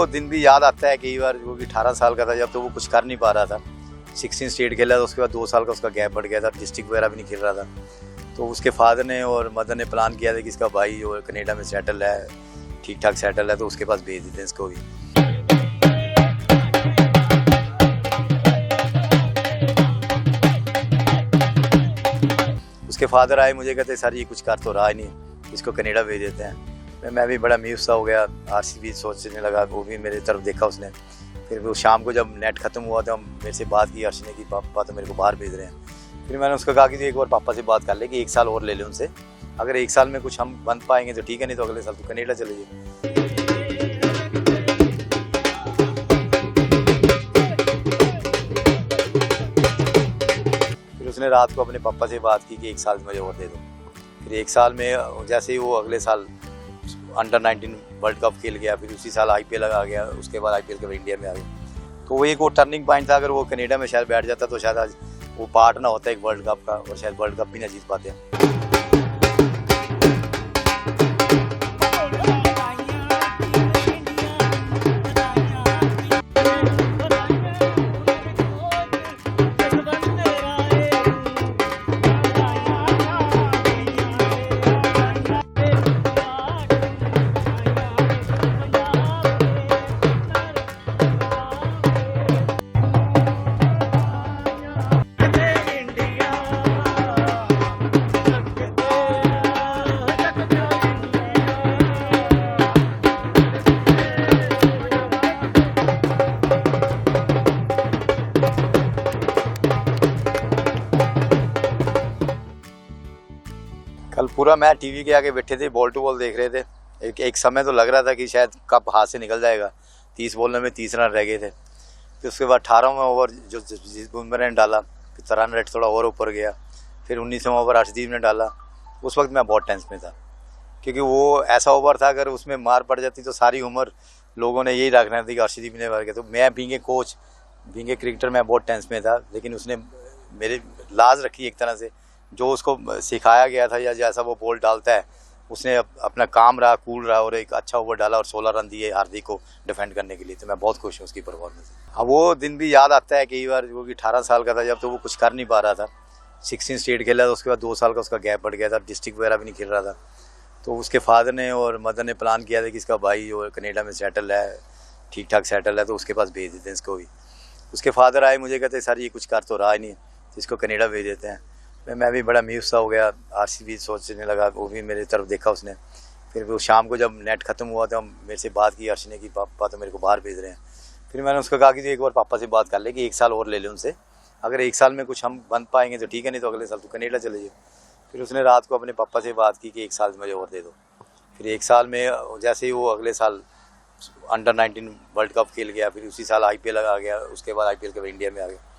वो दिन भी याद आता है कई बार, वो भी 18 साल का था जब, तो वो कुछ कर नहीं पा रहा था। 16 स्टेट खेला था, उसके बाद 2 साल का उसका गैप बढ़ गया था, डिस्ट्रिक्ट वगैरह भी नहीं खेल रहा था। तो उसके फादर ने और मदर ने प्लान किया था कि इसका भाई जो कनाडा में सेटल है, ठीक ठाक सेटल है, तो उसके पास भेज देते हैं इसको भी। उसके फादर आए, मुझे कहते सर ये कुछ कर तो रहा ही नहीं, इसको कनाडा भेज देते हैं। मैं भी बड़ा म्यूज़ सा हो गया, आरसीबी सोचने लगा, वो भी मेरी तरफ देखा उसने। फिर वो शाम को जब नेट ख़त्म हुआ तो हम मेरे से बात की अर्श ने कि पापा तो मेरे को बाहर भेज रहे हैं। फिर मैंने उसको कहा कि एक बार पापा से बात कर ले कि 1 साल और ले लें उनसे, अगर 1 साल में कुछ हम बन पाएंगे तो ठीक है, नहीं तो अगले साल तो कनाडा चले जाइए। फिर उसने रात को अपने पापा से बात की कि 1 साल मुझे और दे दो। फिर 1 साल में जैसे ही वो अगले साल अंडर 19 वर्ल्ड कप खेल गया, फिर उसी साल आईपीएल आ गया, उसके बाद आईपीएल के बाद इंडिया में आ गया। तो वो एक वो टर्निंग पॉइंट था, अगर वो कनाडा में शायद बैठ जाता तो शायद आज वो पार्ट ना होता एक वर्ल्ड कप का, और शायद वर्ल्ड कप भी ना जीत पाते। कल पूरा मैच टीवी के आगे बैठे थे, बॉल टू बॉल देख रहे थे। एक समय तो लग रहा था कि शायद कप हाथ से निकल जाएगा। 30 बॉल में 30 रन रह गए थे। फिर उसके बाद 18वें ओवर जो बुमराह ने डाला, फिर 13 रन थोड़ा और ऊपर गया। फिर 19वें ओवर अर्शदीप ने डाला। उस वक्त मैं बहुत टेंस में था, क्योंकि वो ऐसा ओवर था अगर उसमें मार पड़ जाती तो सारी उम्र लोगों ने यही रखना थी कि अर्शदीप ने मार के। तो मैं बीइंग कोच, बीइंग क्रिकेटर, मैं बहुत टेंस में था, लेकिन उसने मेरी लाज रखी एक तरह से। जो उसको सिखाया गया था या जैसा वो बॉल डालता है, उसने अपना काम रहा, कूल रहा और एक अच्छा ओवर डाला और 16 रन दिए हार्दिक को डिफेंड करने के लिए। तो मैं बहुत खुश हूँ उसकी परफॉर्मेंस से। हाँ, वो दिन भी याद आता है कई बार, वो भी 18 साल का था जब, तो वो कुछ कर नहीं पा रहा था। 16 स्टेट खेला था, उसके बाद 2 साल का उसका गैप बढ़ गया था, डिस्ट्रिक्ट वगैरह भी नहीं खेल रहा था। तो उसके फादर ने और मदर ने प्लान किया था कि इसका भाई जो कनाडा में सेटल है, ठीक ठाक सेटल है, तो उसके पास भेज देते हैं इसको भी। उसके फादर आए, मुझे कहते सर ये कुछ कर तो रहा ही नहीं, तो इसको कनाडा भेज देते हैं। मैं भी बड़ा म्यूज़ सा हो गया, आरसीबी सोचने लगा, वो भी मेरी तरफ देखा उसने। फिर वो शाम को जब नेट ख़त्म हुआ तो हम मेरे से बात की अर्श ने कि पापा तो मेरे को बाहर भेज रहे हैं। फिर मैंने उसको कहा कि एक बार पापा से बात कर ले कि 1 साल और ले लें उनसे, अगर 1 साल में कुछ हम बन पाएंगे तो ठीक है, नहीं तो अगले साल तो कनाडा चले जाइए। फिर उसने रात को अपने पापा से बात की कि 1 साल मुझे और दे दो। फिर 1 साल में जैसे ही वो अगले साल अंडर 19 वर्ल्ड कप खेल गया, फिर उसी साल आईपीएल आ गया, उसके बाद आईपीएल के बाद इंडिया में आ गया।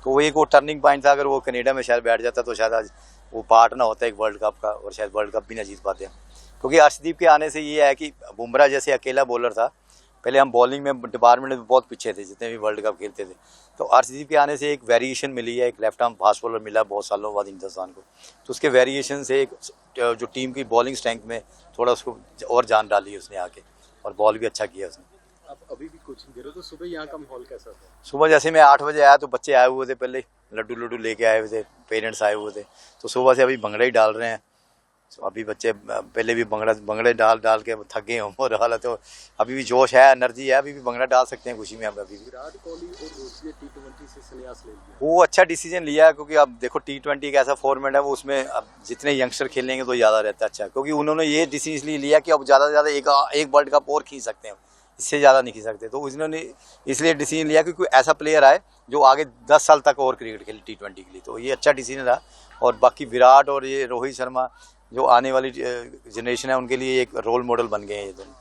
तो वो एक वो टर्निंग पॉइंट था, अगर वो कनाडा में शायद बैठ जाता तो शायद आज वो पार्ट ना होता एक वर्ल्ड कप का, और शायद वर्ल्ड कप भी ना जीत पाते। क्योंकि अर्शदीप के आने से ये है कि बुमराह जैसे अकेला बॉलर था, पहले हम बॉलिंग में डिपार्टमेंट में बहुत पीछे थे जितने भी वर्ल्ड कप खेलते थे। तो अर्शदीप के आने से एक वेरिएशन मिली है, एक लेफ्ट आर्म फास्ट बॉलर मिला बहुत सालों बाद हिंदुस्तान को। तो उसके वेरिएशन से एक जो टीम की बॉलिंग स्ट्रेंथ में थोड़ा उसको और जान डाली उसने आके, और बॉल भी अच्छा किया उसने। आप अभी भी कोचिंग दे रहे हो, तो सुबह यहाँ का माहौल कैसा था? सुबह जैसे मैं 8 बजे आया तो बच्चे आए हुए थे, पहले लड्डू लेके आए हुए थे, पेरेंट्स आए हुए थे। तो सुबह से अभी भंगड़े ही डाल रहे हैं। तो अभी बच्चे पहले भी भंगड़े डाल के थक गए हों, और हालत तो अभी भी जोश है, एनर्जी है, अभी भी भंगड़ा डाल सकते हैं खुशी में हम अभी भी। विराट कोहली और रोहित ने T20 से संन्यास ले लिया, वो अच्छा डिसीजन लिया है, क्योंकि अब देखो T20 एक ऐसा फॉर्मेट है, वो उसमें अब जितने यंगस्टर खेलेंगे तो ज़्यादा रहता है अच्छा, क्योंकि उन्होंने ये डिसीजन इसलिए लिया कि अब ज़्यादा से ज़्यादा एक वर्ल्ड कप और खींच सकते हैं, इससे ज़्यादा नहीं खींच सकते। तो उन्होंने इसलिए डिसीजन लिया कि कोई ऐसा प्लेयर आए जो आगे 10 साल तक और क्रिकेट खेले T20 के लिए। तो ये अच्छा डिसीजन रहा। और बाकी विराट और ये रोहित शर्मा जो आने वाली जनरेशन है उनके लिए एक रोल मॉडल बन गए हैं ये दोनों।